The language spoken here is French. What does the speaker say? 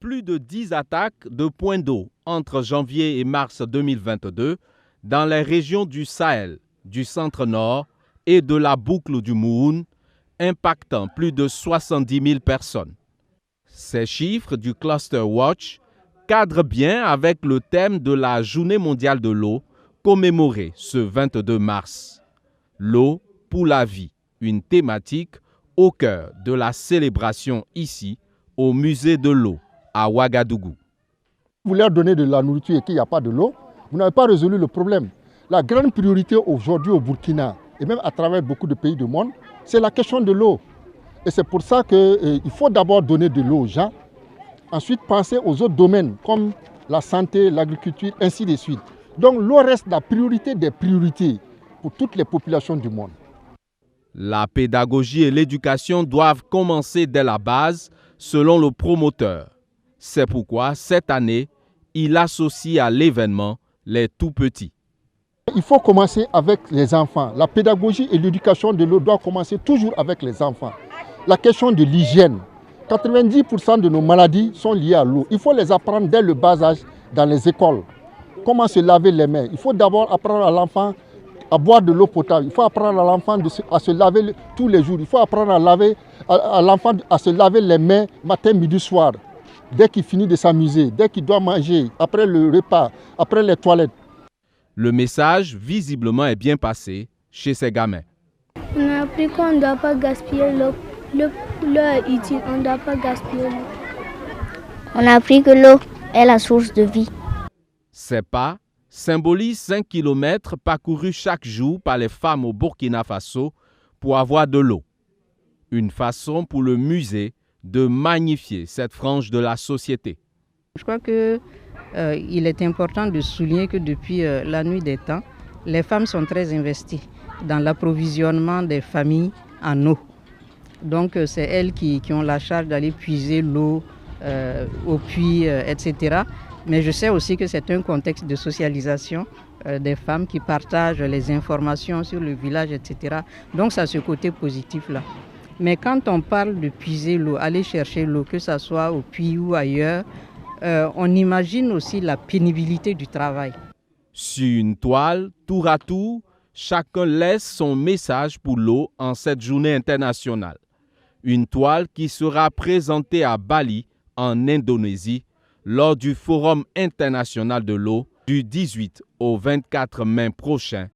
Plus de 10 attaques de points d'eau entre janvier et mars 2022 dans les régions du Sahel, du centre-nord et de la boucle du Moun, impactant plus de 70 000 personnes. Ces chiffres du Cluster Watch cadrent bien avec le thème de la Journée mondiale de l'eau commémorée ce 22 mars. L'eau pour la vie, une thématique au cœur de la célébration ici au musée de l'eau à Ouagadougou. Vous leur donnez de la nourriture et qu'il n'y a pas de l'eau, vous n'avez pas résolu le problème. La grande priorité aujourd'hui au Burkina et même à travers beaucoup de pays du monde, c'est la question de l'eau. Et c'est pour ça qu'il faut d'abord donner de l'eau aux gens, ensuite penser aux autres domaines comme la santé, l'agriculture, ainsi de suite. Donc l'eau reste la priorité des priorités pour toutes les populations du monde. La pédagogie et l'éducation doivent commencer dès la base, selon le promoteur. C'est pourquoi, cette année, il associe à l'événement les tout-petits. Il faut commencer avec les enfants. La pédagogie et l'éducation de l'eau doivent commencer toujours avec les enfants. La question de l'hygiène. 90% de nos maladies sont liées à l'eau. Il faut les apprendre dès le bas âge dans les écoles. Comment se laver les mains. Il faut d'abord apprendre à l'enfant à boire de l'eau potable. Il faut apprendre à l'enfant à se laver tous les jours. Il faut apprendre à l'enfant à se laver les mains matin, midi, soir. Dès qu'il finit de s'amuser, dès qu'il doit manger, après le repas, après les toilettes. Le message, visiblement, est bien passé chez ces gamins. On a appris qu'on ne doit pas gaspiller l'eau. L'eau est utile, on ne doit pas gaspiller l'eau. On a appris que l'eau est la source de vie. Ces pas symbolisent 5 kilomètres parcourus chaque jour par les femmes au Burkina Faso pour avoir de l'eau. Une façon pour le musée de magnifier cette frange de la société. Je crois qu'il est important de souligner que depuis la nuit des temps, les femmes sont très investies dans l'approvisionnement des familles en eau. Donc c'est elles qui ont la charge d'aller puiser l'eau au puits, etc. Mais je sais aussi que c'est un contexte de socialisation des femmes qui partagent les informations sur le village, etc. Donc ça a ce côté positif-là. Mais quand on parle de puiser l'eau, aller chercher l'eau, que ce soit au puits ou ailleurs, on imagine aussi la pénibilité du travail. Sur une toile, tour à tour, chacun laisse son message pour l'eau en cette journée internationale. Une toile qui sera présentée à Bali, en Indonésie, lors du Forum international de l'eau du 18 au 24 mai prochain